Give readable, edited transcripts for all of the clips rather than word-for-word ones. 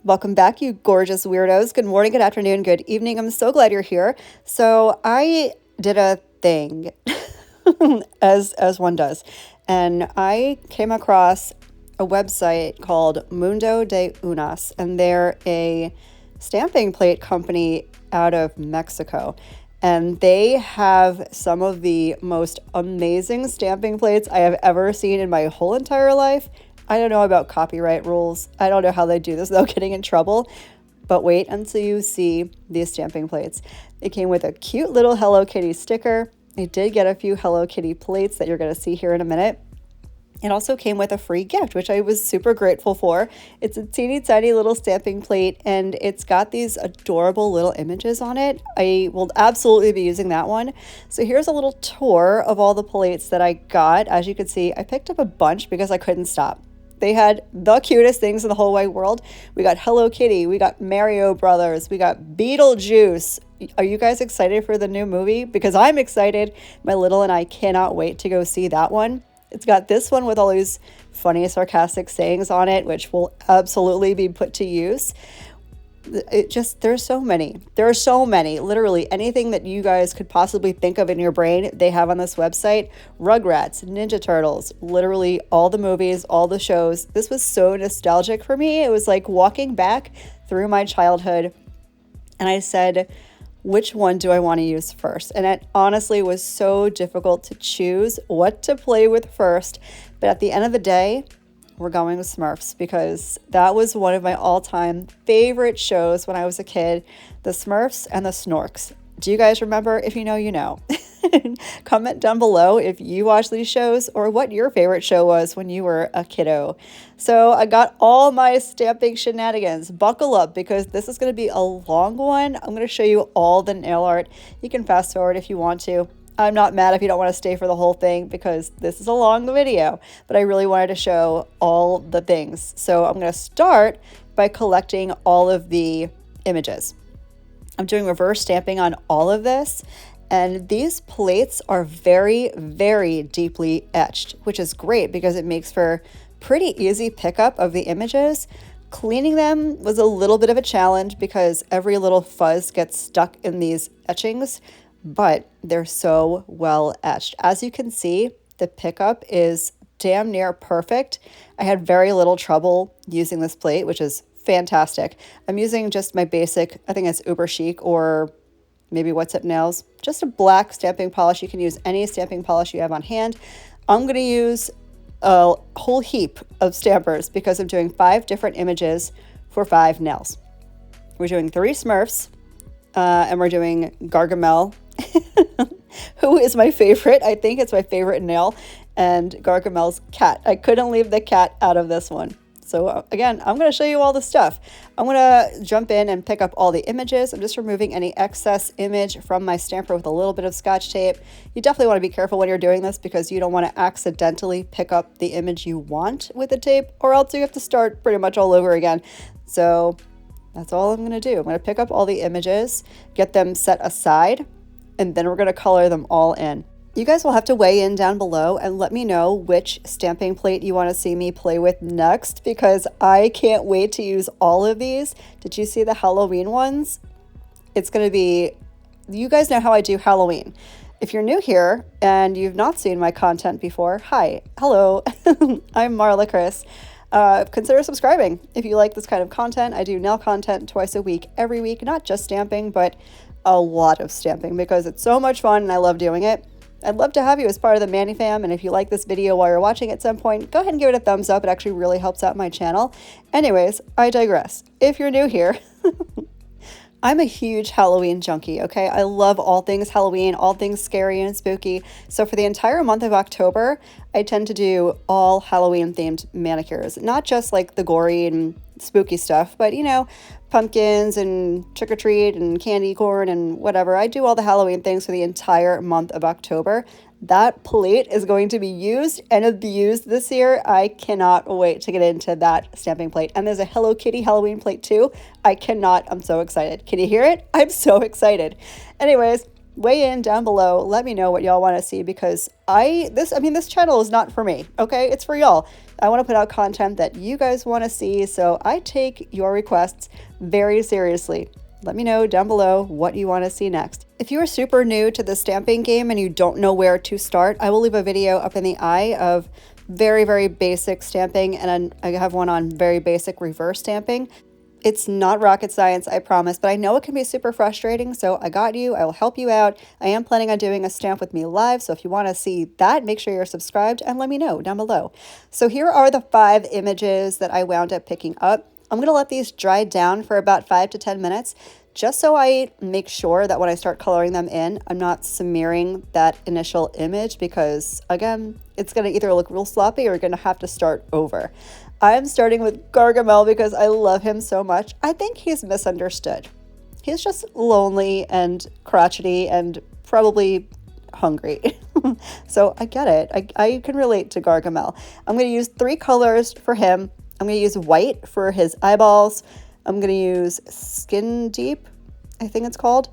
Welcome back, you gorgeous weirdos. Good morning, good afternoon, good evening. I'm so glad you're here. So I did a thing, as one does, and I came across a website called Mundo de Unas, and they're a stamping plate company out of Mexico. And they have some of the most amazing stamping plates I have ever seen in my whole entire life. I don't know about copyright rules. I don't know how they do this without getting in trouble. But wait until you see these stamping plates. It came with a cute little Hello Kitty sticker. I did get a few Hello Kitty plates that you're going to see here in a minute. It also came with a free gift, which I was super grateful for. It's a teeny tiny little stamping plate, and it's got these adorable little images on it. I will absolutely be using that one. So here's a little tour of all the plates that I got. As you can see, I picked up a bunch because I couldn't stop. They had the cutest things in the whole wide world. We got Hello Kitty, we got Mario Brothers, we got Beetlejuice. Are you guys excited for the new movie? Because I'm excited. My little and I cannot wait to go see that one. It's got this one with all these funny, sarcastic sayings on it, which will absolutely be put to use. There's so many. There are so many. Literally anything that you guys could possibly think of in your brain, they have on this website. Rugrats, Ninja Turtles, literally all the movies, all the shows. This was so nostalgic for me. It was like walking back through my childhood. And I said, which one do I want to use first? And it honestly was so difficult to choose what to play with first. But at the end of the day, we're going with Smurfs because that was one of my all-time favorite shows when I was a kid. The Smurfs and the Snorks. Do you guys remember? If you know, you know. Comment down below if you watch these shows or what your favorite show was when you were a kiddo. So I got all my stamping shenanigans. Buckle up because this is going to be a long one. I'm going to show you all the nail art. You can fast forward if you want to. I'm not mad if you don't want to stay for the whole thing because this is a long video, but I really wanted to show all the things. So I'm going to start by collecting all of the images. I'm doing reverse stamping on all of this. And these plates are very, very deeply etched, which is great because it makes for pretty easy pickup of the images. Cleaning them was a little bit of a challenge because every little fuzz gets stuck in these etchings, but they're so well etched. As you can see, the pickup is damn near perfect. I had very little trouble using this plate, which is fantastic. I'm using just my basic, I think it's Uber Chic or maybe What's Up Nails, just a black stamping polish. You can use any stamping polish you have on hand. I'm going to use a whole heap of stampers because I'm doing 5 different images for 5 nails. We're doing 3 Smurfs, and we're doing Gargamel, who is my favorite. I think it's my favorite nail, and Gargamel's cat. I couldn't leave the cat out of this one. So again, I'm going to show you all the stuff. I'm going to jump in and pick up all the images. I'm just removing any excess image from my stamper with a little bit of Scotch tape. You definitely want to be careful when you're doing this because you don't want to accidentally pick up the image you want with the tape, or else you have to start pretty much all over again. So that's all I'm going to do. I'm going to pick up all the images, get them set aside, and then we're going to color them all in. You guys will have to weigh in down below and let me know which stamping plate you want to see me play with next because I can't wait to use all of these. Did you see the Halloween ones? It's going to be, you guys know how I do Halloween. If you're new here and you've not seen my content before, hi, hello, I'm Marlakris. Consider subscribing if you like this kind of content. I do nail content twice a week, every week, not just stamping, but a lot of stamping because it's so much fun and I love doing it. I'd love to have you as part of the Manny fam, and if you like this video while you're watching at some point, go ahead and give it a thumbs up. It actually really helps out my channel. Anyways, I digress. If you're new here, I'm a huge Halloween junkie, okay? I love all things Halloween, all things scary and spooky. So for the entire month of October, I tend to do all Halloween-themed manicures. Not just like the gory and spooky stuff, but you know, pumpkins and trick-or-treat and candy corn and whatever. I do all the Halloween things for the entire month of October. That plate is going to be used and abused this year. I cannot wait to get into that stamping plate. And there's a Hello Kitty Halloween plate too. I'm so excited. Can you hear it? I'm so excited. Anyways, weigh in down below. Let me know what y'all want to see, because this channel is not for me, okay? It's for y'all. I want to put out content that you guys want to see, so I take your requests very seriously. Let me know down below what you want to see next. If you are super new to the stamping game and you don't know where to start, I will leave a video up in the eye of very, very basic stamping, and I have one on very basic reverse stamping. It's not rocket science, I promise, but I know it can be super frustrating, so I got you. I will help you out. I am planning on doing a stamp with me live, so if you want to see that, make sure you're subscribed and let me know down below. So here are the 5 images that I wound up picking up. I'm going to let these dry down for about 5 to 10 minutes, just so I make sure that when I start coloring them in, I'm not smearing that initial image, because again, it's going to either look real sloppy or you're going to have to start over. I'm starting with Gargamel because I love him so much. I think he's misunderstood. He's just lonely and crotchety and probably hungry. So I get it. I can relate to Gargamel. I'm going to use 3 colors for him. I'm going to use white for his eyeballs. I'm going to use Skin Deep, I think it's called,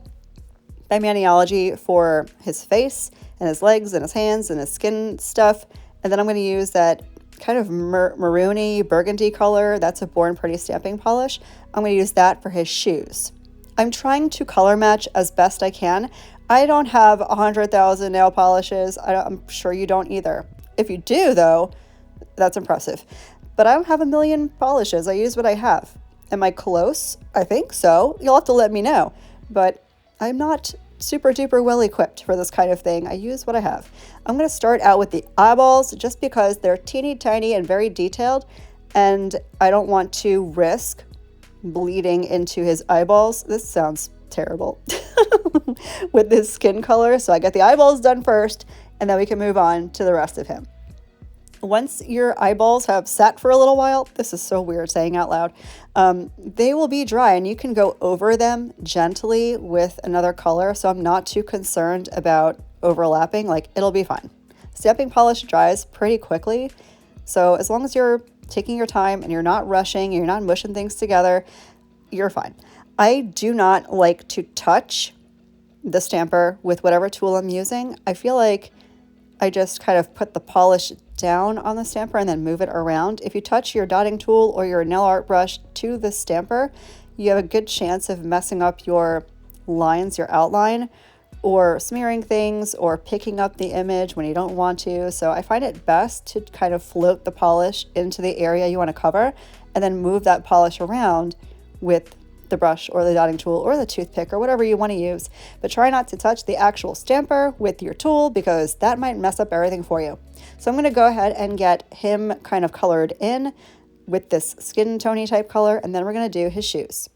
by Maniology, for his face and his legs and his hands and his skin stuff. And then I'm going to use that kind of maroony burgundy color. That's a Born Pretty stamping polish. I'm going to use that for his shoes. I'm trying to color match as best I can. I don't have 100,000 nail polishes. I'm sure you don't either. If you do, though, that's impressive. But I don't have a million polishes. I use what I have. Am I close? I think so. You'll have to let me know. But I'm not super duper well equipped for this kind of thing. I use what I have. I'm going to start out with the eyeballs just because they're teeny tiny and very detailed, and I don't want to risk bleeding into his eyeballs. This sounds terrible with this skin color. So I get the eyeballs done first, and then we can move on to the rest of him. Once your eyeballs have sat for a little while, this is so weird saying out loud, they will be dry, and you can go over them gently with another color. So I'm not too concerned about overlapping. Like, it'll be fine. Stamping polish dries pretty quickly. So as long as you're taking your time and you're not rushing, you're not mushing things together, you're fine. I do not like to touch the stamper with whatever tool I'm using. I feel like I just kind of put the polish down on the stamper and then move it around. If you touch your dotting tool or your nail art brush to the stamper, you have a good chance of messing up your lines, your outline, or smearing things or picking up the image when you don't want to. So I find it best to kind of float the polish into the area you want to cover and then move that polish around with the brush or the dotting tool or the toothpick or whatever you want to use. But try not to touch the actual stamper with your tool, because that might mess up everything for you. So I'm going to go ahead and get him kind of colored in with this skin tony type color, and then we're going to do his shoes.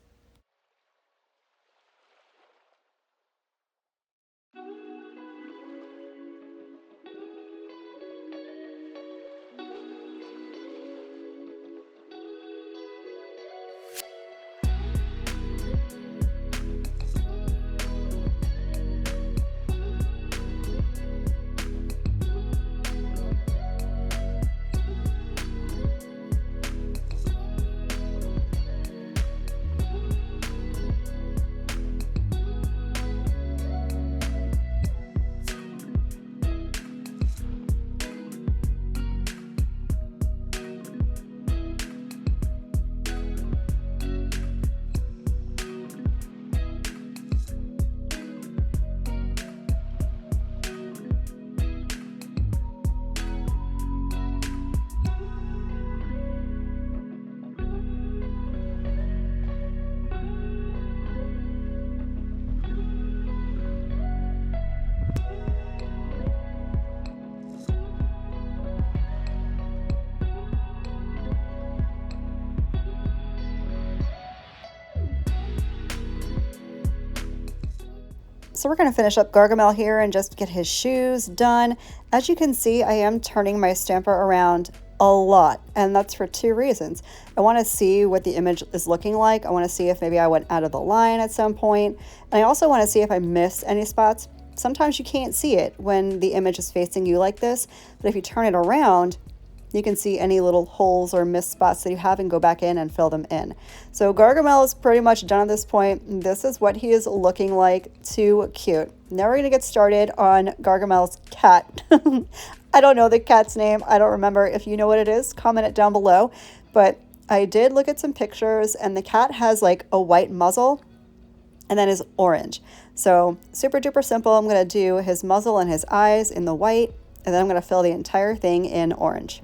So we're going to finish up Gargamel here and just get his shoes done. As you can see, I am turning my stamper around a lot, and that's for 2 reasons. I want to see what the image is looking like. I want to see if maybe I went out of the line at some point, and I also want to see if I missed any spots. Sometimes you can't see it when the image is facing you like this, but if you turn it around, you can see any little holes or missed spots that you have and go back in and fill them in. So Gargamel is pretty much done at this point. This is what he is looking like. Too cute. Now we're going to get started on Gargamel's cat. I don't know the cat's name. I don't remember. If you know what it is, comment it down below. But I did look at some pictures, and the cat has like a white muzzle and then is orange. So super duper simple. I'm going to do his muzzle and his eyes in the white, and then I'm going to fill the entire thing in orange.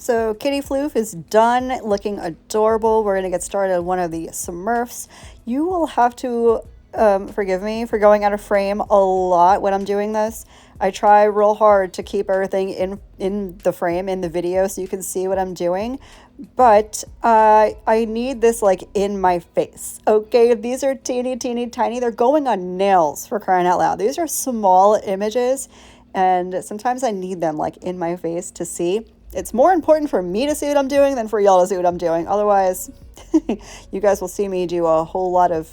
So Kitty Floof is done looking adorable. We're going to get started on one of the Smurfs. You will have to forgive me for going out of frame a lot when I'm doing this. I try real hard to keep everything in the frame, in the video, so you can see what I'm doing. But I need this like in my face. Okay, these are teeny, teeny, tiny. They're going on nails, for crying out loud. These are small images, and sometimes I need them like in my face to see. It's more important for me to see what I'm doing than for y'all to see what I'm doing. Otherwise, you guys will see me do a whole lot of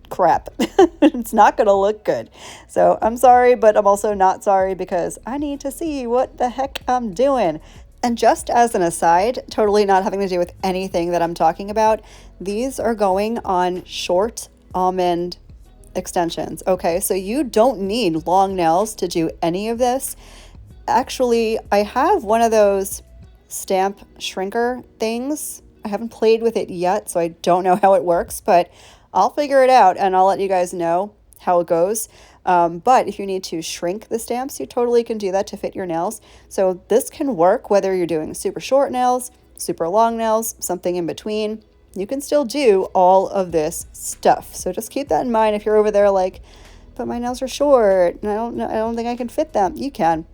crap. It's not going to look good. So I'm sorry, but I'm also not sorry because I need to see what the heck I'm doing. And just as an aside, totally not having to do with anything that I'm talking about, these are going on short almond extensions. Okay, so you don't need long nails to do any of this. Actually, I have one of those stamp shrinker things. I haven't played with it yet, so I don't know how it works, but I'll figure it out and I'll let you guys know how it goes. But if you need to shrink the stamps, you totally can do that to fit your nails. So this can work whether you're doing super short nails, super long nails, something in between. You can still do all of this stuff. So just keep that in mind if you're over there like, but my nails are short and I don't think I can fit them. You can.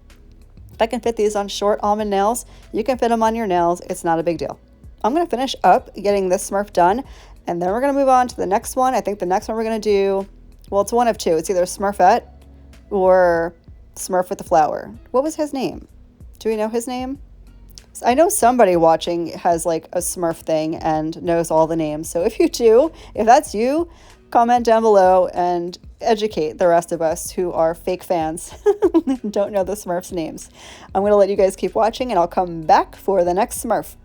If I can fit these on short almond nails, you can fit them on your nails. It's not a big deal. I'm going to finish up getting this Smurf done, and then we're going to move on to the next one. I think the next one we're going to do, well, it's one of two. It's either Smurfette or Smurf with the flower. What was his name? Do we know his name? I know somebody watching has like a Smurf thing and knows all the names. So if you do, if that's you, comment down below and educate the rest of us who are fake fans and don't know the Smurfs' names. I'm going to let you guys keep watching, and I'll come back for the next Smurf.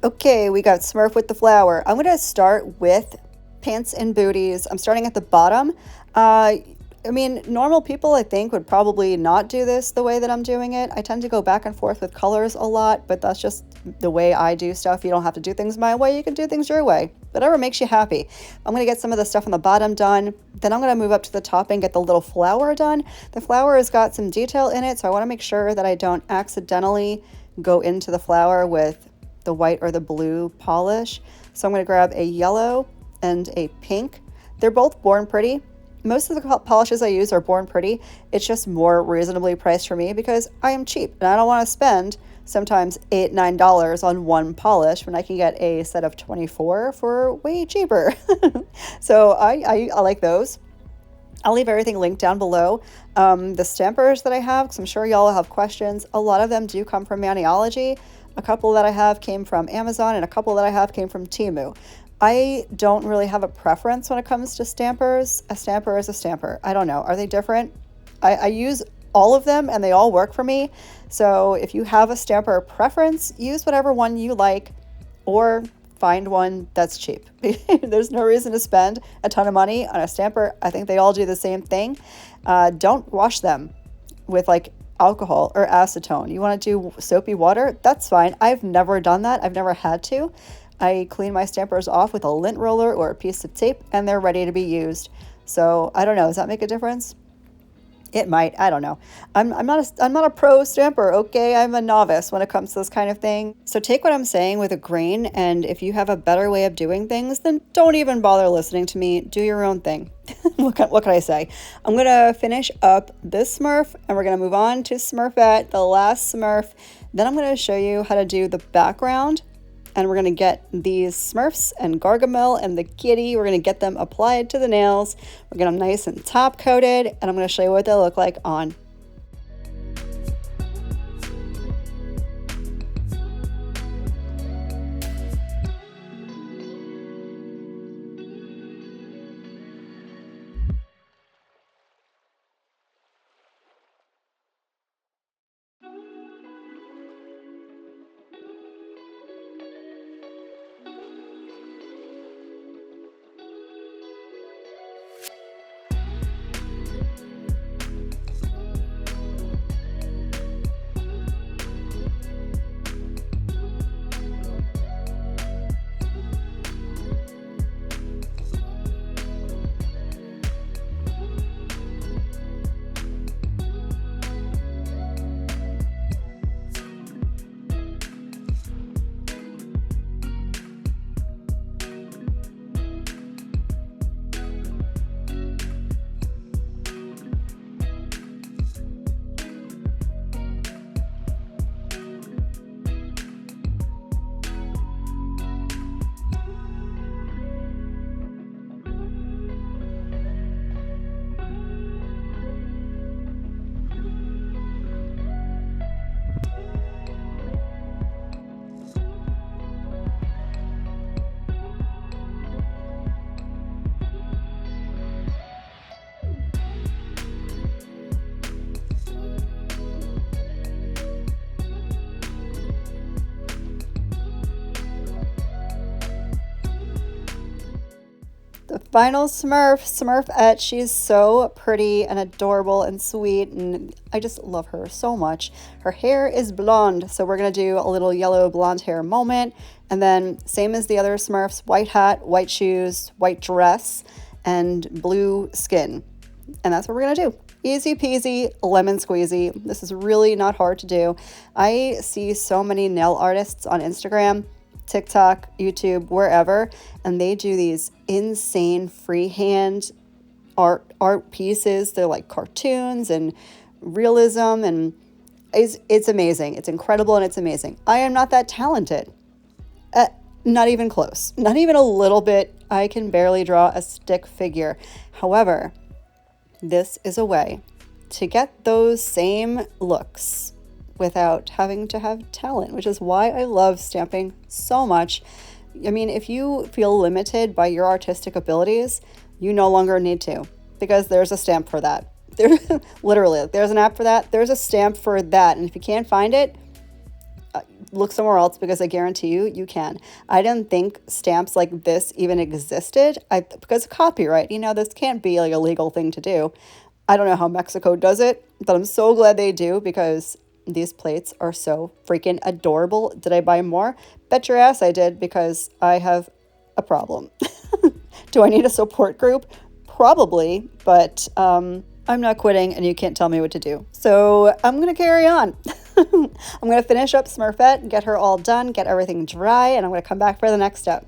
Okay, we got Smurf with the flower. I'm going to start with pants and booties. I'm starting at the bottom. I mean, normal people, I think, would probably not do this the way that I'm doing it. I tend to go back and forth with colors a lot, but that's just the way I do stuff. You don't have to do things my way. You can do things your way. Whatever makes you happy. I'm going to get some of the stuff on the bottom done. Then I'm going to move up to the top and get the little flower done. The flower has got some detail in it, so I want to make sure that I don't accidentally go into the flower with the white or the blue polish. So I'm going to grab a yellow and a pink. They're both Born Pretty. Most of the polishes I use are Born Pretty. It's just more reasonably priced for me because I am cheap and I don't want to spend sometimes $8, $9 on one polish when I can get a set of 24 for way cheaper. So I like those. I'll leave everything linked down below. The stampers that I have, because I'm sure y'all have questions, a lot of them do come from Maniology. A couple that I have came from Amazon and a couple that I have came from Temu. I don't really have a preference when it comes to stampers. A stamper is a stamper. I don't know. Are they different? I use all of them and they all work for me. So if you have a stamper preference, use whatever one you like or find one that's cheap. There's no reason to spend a ton of money on a stamper. I think they all do the same thing. Don't wash them with like alcohol or acetone. You want to do soapy water? That's fine. I've never done that. I've never had to. I clean my stampers off with a lint roller or a piece of tape and they're ready to be used. So I don't know. Does that make a difference? It might. I don't know. I'm not a pro stamper. Okay, I'm a novice when it comes to this kind of thing. So take what I'm saying with a grain, and if you have a better way of doing things, then don't even bother listening to me. Do your own thing. What can I say? I'm gonna finish up this Smurf, and we're gonna move on to Smurfette, the last Smurf. Then I'm gonna show you how to do the background. And we're going to get these Smurfs and Gargamel and the kitty. We're going to get them applied to the nails. We're going to them nice and top coated. And I'm going to show you what they look like on. The final Smurf, Smurfette, she's so pretty and adorable and sweet, and I just love her so much. Her hair is blonde, so we're going to do a little yellow blonde hair moment, and then same as the other Smurfs, white hat, white shoes, white dress, and blue skin. And that's what we're going to do. Easy peasy, lemon squeezy. This is really not hard to do. I see so many nail artists on Instagram, TikTok, YouTube, wherever, and they do these insane freehand art pieces. They're like cartoons and realism, and it's amazing. It's incredible and it's amazing. I am not that talented. Not even close. Not even a little bit. I can barely draw a stick figure. However, this is a way to get those same looks without having to have talent, which is why I love stamping so much. I mean, if you feel limited by your artistic abilities, you no longer need to, because there's a stamp for that. Literally, there's an app for that. There's a stamp for that. And if you can't find it, look somewhere else because I guarantee you, you can. I didn't think stamps like this even existed. Because of copyright, this can't be like a legal thing to do. I don't know how Mexico does it, but I'm so glad they do because these plates are so freaking adorable. Did I buy more? Bet your ass I did because I have a problem. Do I need a support group? Probably, but I'm not quitting and you can't tell me what to do. So I'm going to carry on. I'm going to finish up Smurfette and get her all done, get everything dry, and I'm going to come back for the next step.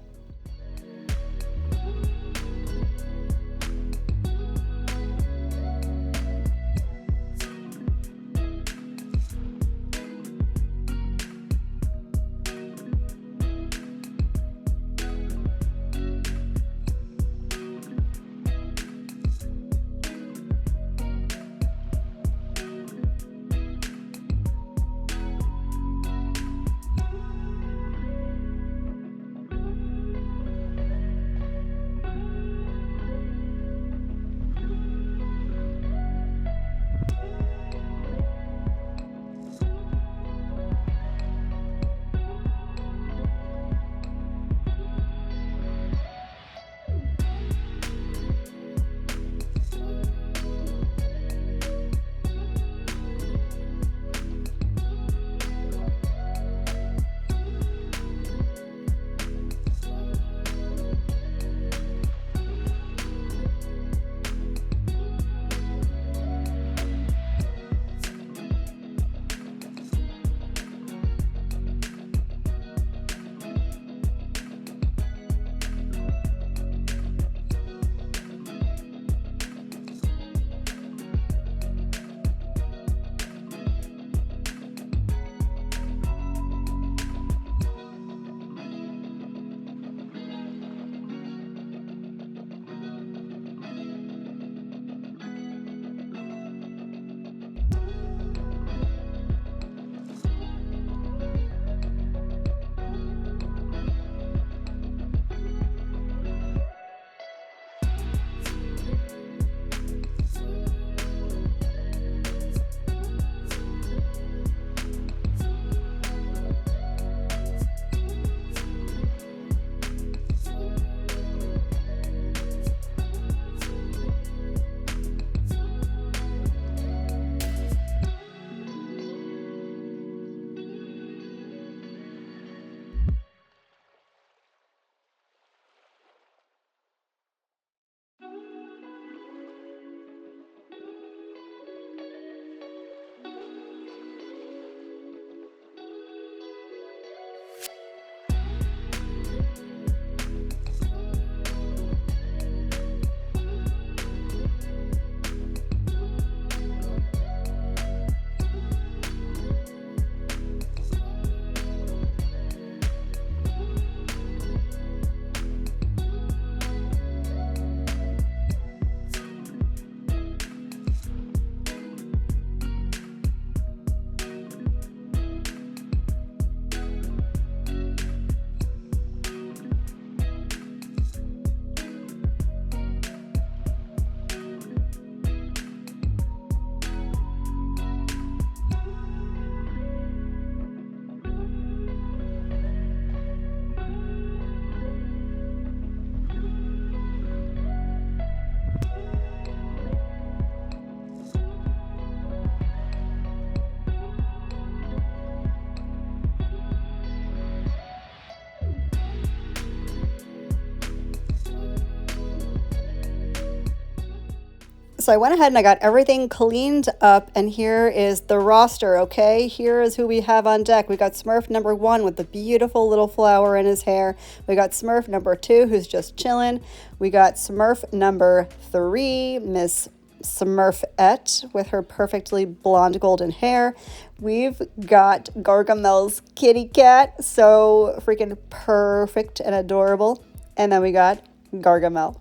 So I went ahead and I got everything cleaned up, and here is the roster, okay? Here is who we have on deck. We got Smurf number 1 with the beautiful little flower in his hair. We got Smurf number 2 who's just chilling. We got Smurf number 3, Miss Smurfette with her perfectly blonde golden hair. We've got Gargamel's kitty cat, so freaking perfect and adorable. And then we got Gargamel.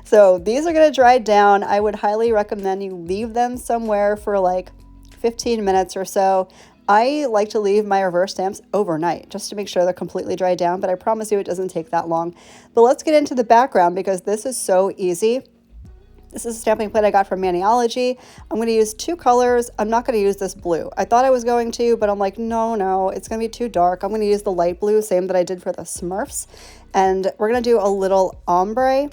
So these are going to dry down. I would highly recommend you leave them somewhere for like 15 minutes or so. I like to leave my reverse stamps overnight just to make sure they're completely dried down, but I promise you it doesn't take that long. But let's get into the background because this is so easy. This is a stamping plate I got from Maniology. I'm going to use 2 colors. I'm not going to use this blue. I thought I was going to, but I'm like, no, it's going to be too dark. I'm going to use the light blue, same that I did for the Smurfs. And we're going to do a little ombre.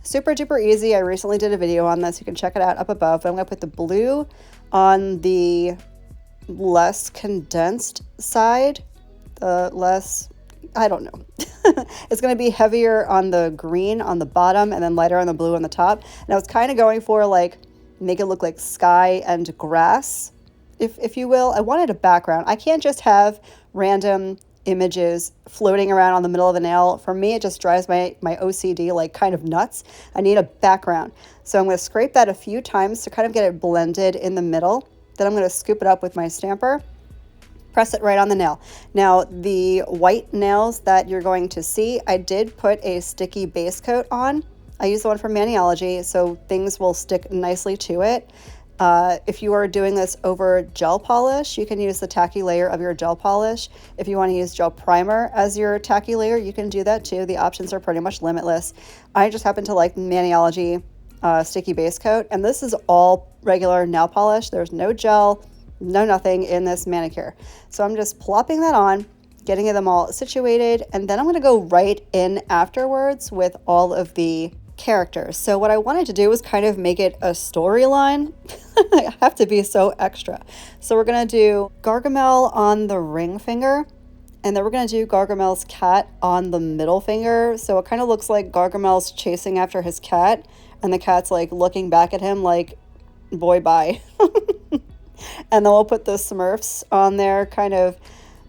Super duper easy. I recently did a video on this. You can check it out up above. But I'm going to put the blue on the less condensed side, the less, I don't know. It's going to be heavier on the green on the bottom and then lighter on the blue on the top. And I was kind of going for like, make it look like sky and grass, if you will. I wanted a background. I can't just have random images floating around on the middle of the nail. For me, it just drives my OCD like kind of nuts. I need a background. So I'm going to scrape that a few times to kind of get it blended in the middle. Then I'm going to scoop it up with my stamper, press it right on the nail. Now, the white nails that you're going to see, I did put a sticky base coat on. I use the one from Maniology, so things will stick nicely to it. If you are doing this over gel polish, you can use the tacky layer of your gel polish. If you want to use gel primer as your tacky layer, you can do that too. The options are pretty much limitless. I just happen to like Maniology sticky base coat, and this is all regular nail polish. There's no gel, no nothing in this manicure. So I'm just plopping that on, getting them all situated, and then I'm going to go right in afterwards with all of the characters. So what I wanted to do was kind of make it a storyline. I have to be so extra. So we're going to do Gargamel on the ring finger, and then we're going to do Gargamel's cat on the middle finger. So it kind of looks like Gargamel's chasing after his cat, and the cat's like looking back at him like, boy, bye. And then we'll put the Smurfs on there, kind of.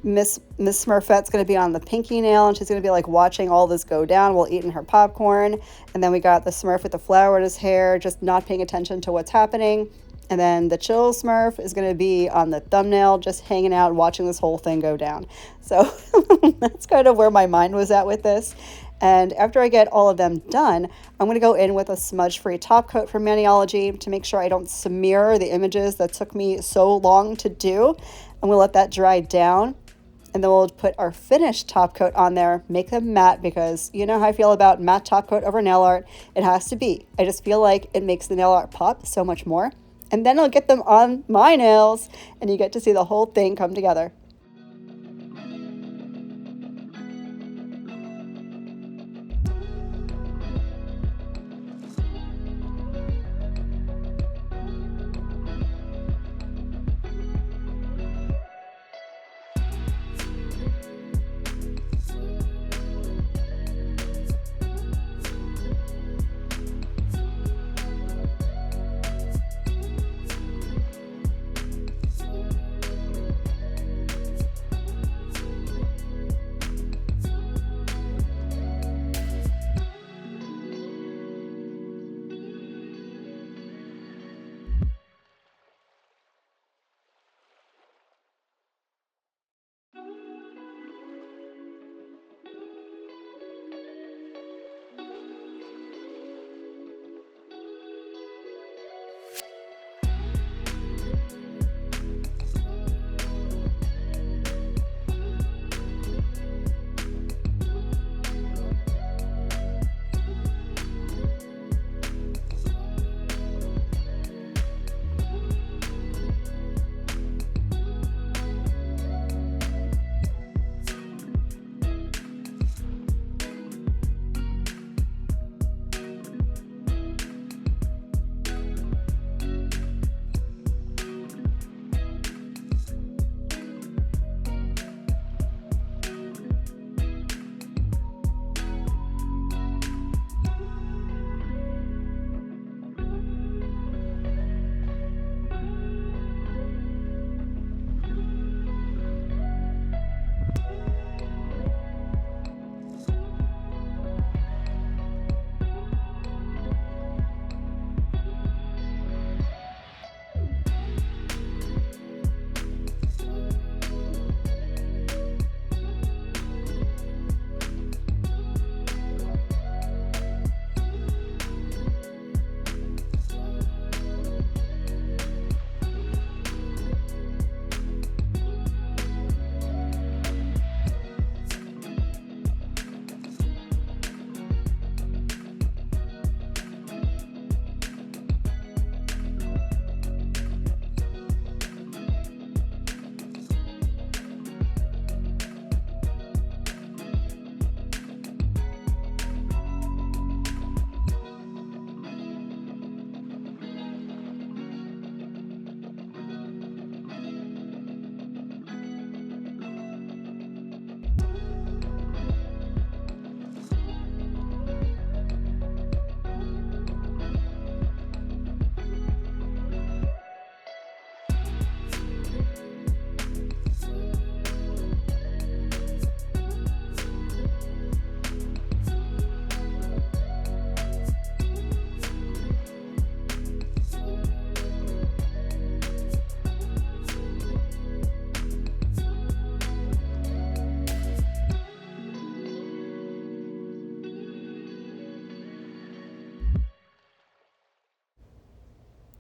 Miss Smurfette's going to be on the pinky nail, and she's going to be like watching all this go down while eating her popcorn. And then we got the Smurf with the flower in his hair, just not paying attention to what's happening. And then the chill Smurf is going to be on the thumbnail, just hanging out, watching this whole thing go down. So that's kind of where my mind was at with this. And after I get all of them done, I'm going to go in with a smudge-free top coat from Maniology to make sure I don't smear the images that took me so long to do. I'm going to let that dry down, and then we'll put our finished top coat on there, make them matte, because you know how I feel about matte top coat over nail art. It has to be. I just feel like it makes the nail art pop so much more. And then I'll get them on my nails, and you get to see the whole thing come together.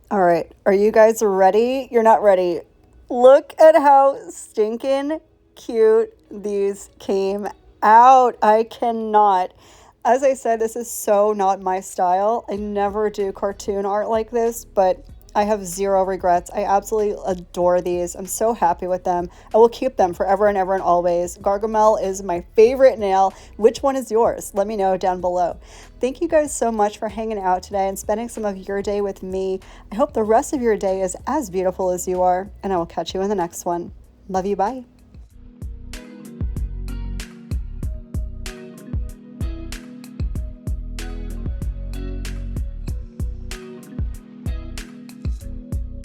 All right, are you guys ready? You're not ready. Look at how stinking cute these came out. I cannot. As I said, this is so not my style. I never do cartoon art like this, but I have zero regrets. I absolutely adore these. I'm so happy with them. I will keep them forever and ever and always. Gargamel is my favorite nail. Which one is yours? Let me know down below. Thank you guys so much for hanging out today and spending some of your day with me. I hope the rest of your day is as beautiful as you are, and I will catch you in the next one. Love you. Bye.